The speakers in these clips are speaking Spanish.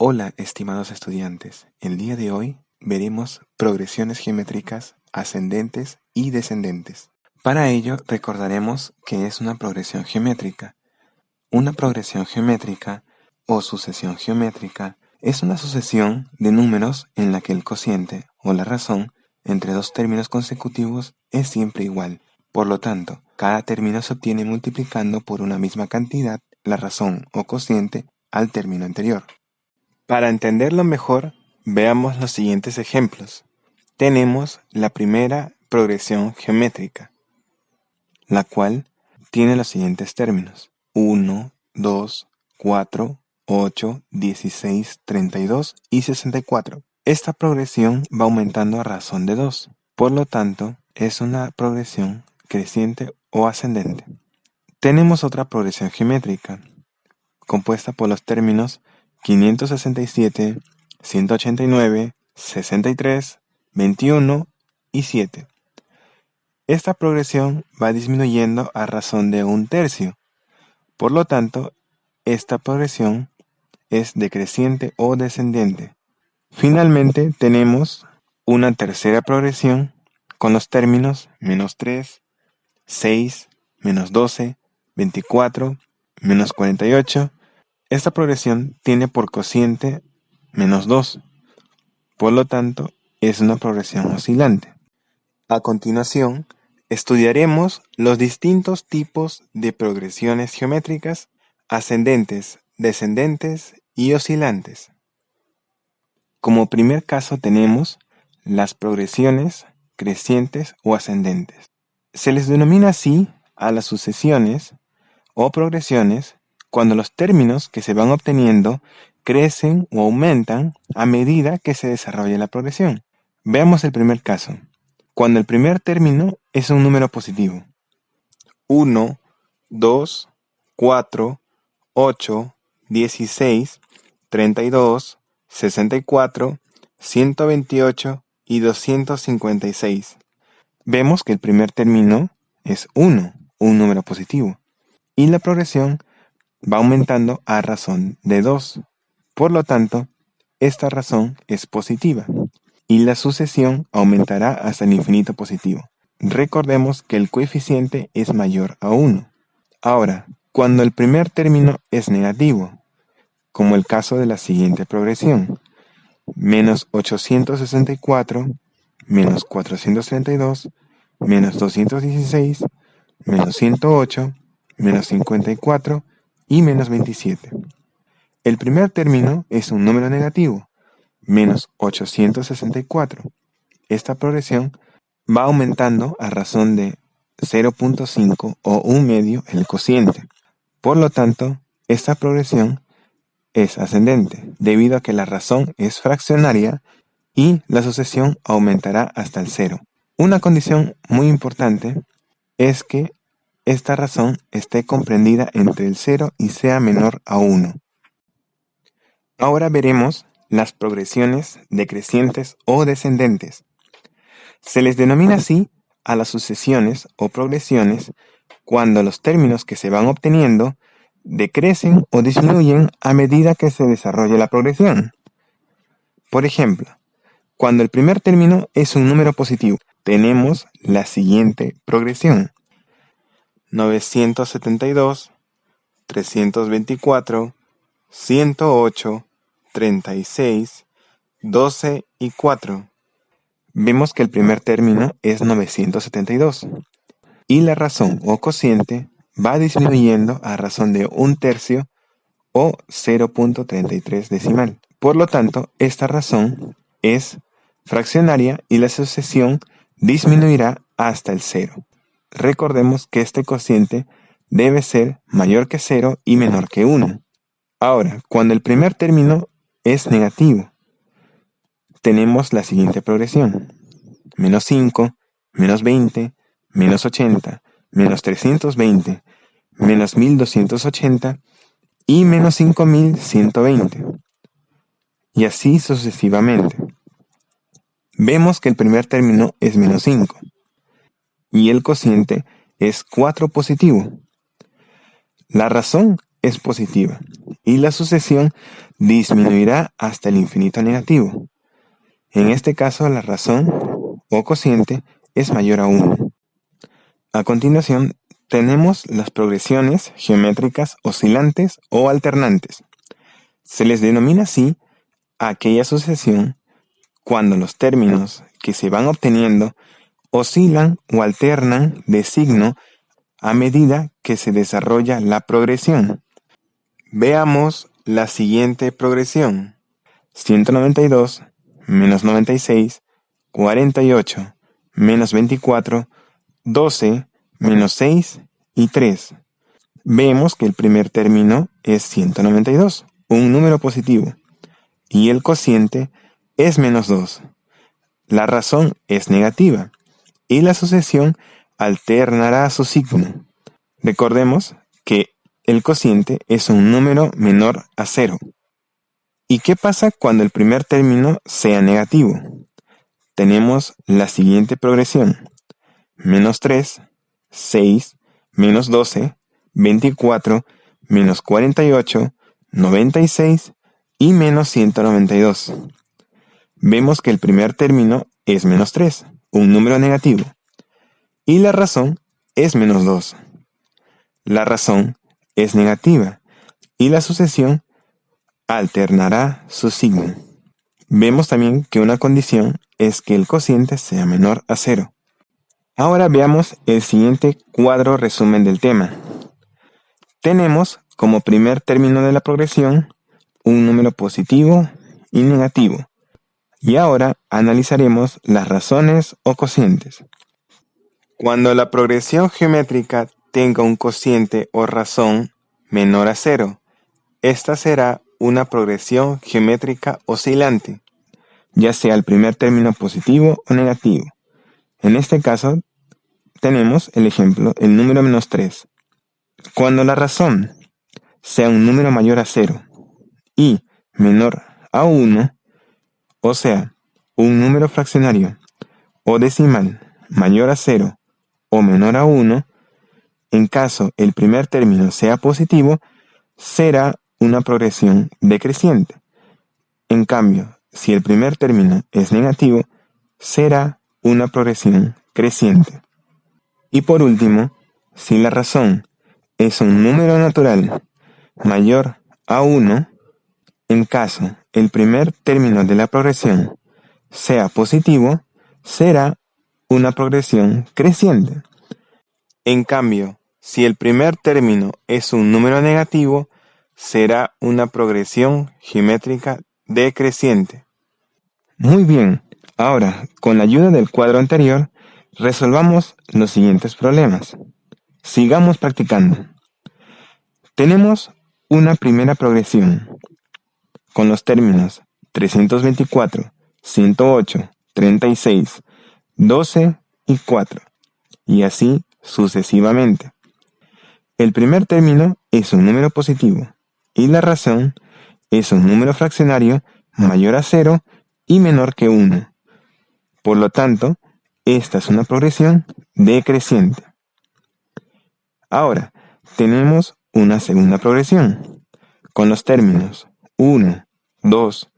Hola, estimados estudiantes. El día de hoy veremos progresiones geométricas ascendentes y descendentes. Para ello, recordaremos qué es una progresión geométrica. Una progresión geométrica o sucesión geométrica es una sucesión de números en la que el cociente o la razón entre dos términos consecutivos es siempre igual. Por lo tanto, cada término se obtiene multiplicando por una misma cantidad la razón o cociente al término anterior. Para entenderlo mejor, veamos los siguientes ejemplos. Tenemos la primera progresión geométrica, la cual tiene los siguientes términos: 1, 2, 4, 8, 16, 32 y 64. Esta progresión va aumentando a razón de 2, por lo tanto, es una progresión creciente o ascendente. Tenemos otra progresión geométrica, compuesta por los términos 567, 189, 63, 21 y 7. Esta progresión va disminuyendo a razón de 1/3. Por lo tanto, esta progresión es decreciente o descendente. Finalmente, tenemos una tercera progresión con los términos -3, 6, -12, 24, -48. Esta progresión tiene por cociente -2, por lo tanto es una progresión oscilante. A continuación, estudiaremos los distintos tipos de progresiones geométricas ascendentes, descendentes y oscilantes. Como primer caso tenemos las progresiones crecientes o ascendentes. Se les denomina así a las sucesiones o progresiones cuando los términos que se van obteniendo crecen o aumentan a medida que se desarrolla la progresión. Veamos el primer caso. Cuando el primer término es un número positivo. 1, 2, 4, 8, 16, 32, 64, 128 y 256. Vemos que el primer término es 1, un número positivo, y la progresión va aumentando a razón de 2. Por lo tanto, esta razón es positiva y la sucesión aumentará hasta el infinito positivo. Recordemos que el coeficiente es mayor a 1. Ahora, cuando el primer término es negativo, como el caso de la siguiente progresión, -864, -432, -216, -108, -54 y -27. El primer término es un número negativo, -864. Esta progresión va aumentando a razón de 0.5 o 1/2 el cociente. Por lo tanto, esta progresión es ascendente, debido a que la razón es fraccionaria y la sucesión aumentará hasta el 0. Una condición muy importante es que esta razón esté comprendida entre el 0 y sea menor a 1. Ahora veremos las progresiones decrecientes o descendentes. Se les denomina así a las sucesiones o progresiones cuando los términos que se van obteniendo decrecen o disminuyen a medida que se desarrolla la progresión. Por ejemplo, cuando el primer término es un número positivo, tenemos la siguiente progresión: 972, 324, 108, 36, 12 y 4. Vemos que el primer término es 972 y la razón o cociente va disminuyendo a razón de 1/3 o 0.33 decimal. Por lo tanto, esta razón es fraccionaria y la sucesión disminuirá hasta el 0. Recordemos que este cociente debe ser mayor que 0 y menor que 1. Ahora, cuando el primer término es negativo, tenemos la siguiente progresión: -5, -20, -80, -320, -1280 y -5120. Y así sucesivamente. Vemos que el primer término es -5 y el cociente es 4 positivo. La razón es positiva y la sucesión disminuirá hasta el infinito negativo. En este caso, la razón o cociente es mayor a 1. A continuación, tenemos las progresiones geométricas oscilantes o alternantes. Se les denomina así a aquella sucesión cuando los términos que se van obteniendo oscilan o alternan de signo a medida que se desarrolla la progresión. Veamos la siguiente progresión. 192, menos 96, 48, menos 24, 12, menos 6 y 3. Vemos que el primer término es 192, un número positivo, y el cociente es menos 2. La razón es negativa, y la sucesión alternará su signo. Recordemos que el cociente es un número menor a 0. ¿Y qué pasa cuando el primer término sea negativo? Tenemos la siguiente progresión. Menos 3, 6, menos 12, 24, menos 48, 96 y menos 192. Vemos que el primer término es menos 3, un número negativo, y la razón es menos 2. La razón es negativa y la sucesión alternará su signo. Vemos también que una condición es que el cociente sea menor a 0. Ahora veamos el siguiente cuadro resumen del tema. Tenemos como primer término de la progresión un número positivo y negativo. Y ahora analizaremos las razones o cocientes. Cuando la progresión geométrica tenga un cociente o razón menor a 0, esta será una progresión geométrica oscilante, ya sea el primer término positivo o negativo. En este caso, tenemos el ejemplo, el número menos 3. Cuando la razón sea un número mayor a 0 y menor a 1, o sea, un número fraccionario o decimal mayor a 0 o menor a 1, en caso el primer término sea positivo, será una progresión decreciente. En cambio, si el primer término es negativo, será una progresión creciente. Y por último, si la razón es un número natural mayor a 1, en caso el primer término de la progresión sea positivo, será una progresión creciente. En cambio, si el primer término es un número negativo, será una progresión geométrica decreciente. Muy bien, ahora, con la ayuda del cuadro anterior, resolvamos los siguientes problemas. Sigamos practicando. Tenemos una primera progresión con los términos 324, 108, 36, 12 y 4, y así sucesivamente. El primer término es un número positivo y la razón es un número fraccionario mayor a 0 y menor que 1. Por lo tanto, esta es una progresión decreciente. Ahora, tenemos una segunda progresión con los términos 1, 2,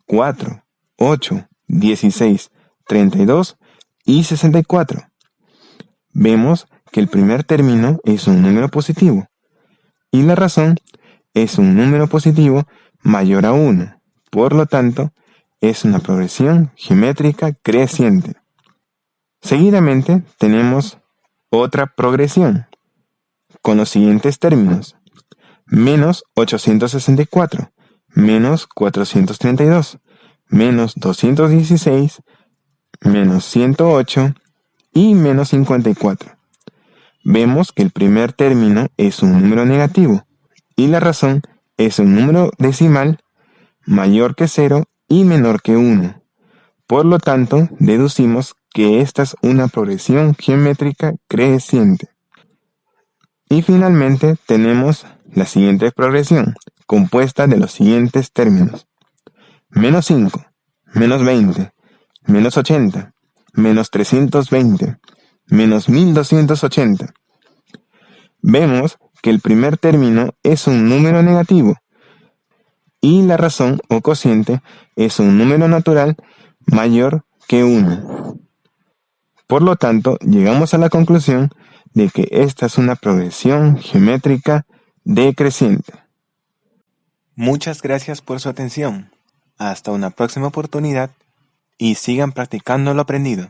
4, 8, 16, 32 y 64. Vemos que el primer término es un número positivo y la razón es un número positivo mayor a 1. Por lo tanto, es una progresión geométrica creciente. Seguidamente tenemos otra progresión con los siguientes términos: menos 864, menos 432, menos 216, menos 108 y menos 54. Vemos que el primer término es un número negativo y la razón es un número decimal mayor que 0 y menor que 1. Por lo tanto, deducimos que esta es una progresión geométrica creciente. Y finalmente tenemos la siguiente progresión, compuesta de los siguientes términos: menos 5, menos 20, menos 80, menos 320, menos 1280. Vemos que el primer término es un número negativo y la razón o cociente es un número natural mayor que 1. Por lo tanto, llegamos a la conclusión de que esta es una progresión geométrica decreciente. Muchas gracias por su atención. Hasta una próxima oportunidad y sigan practicando lo aprendido.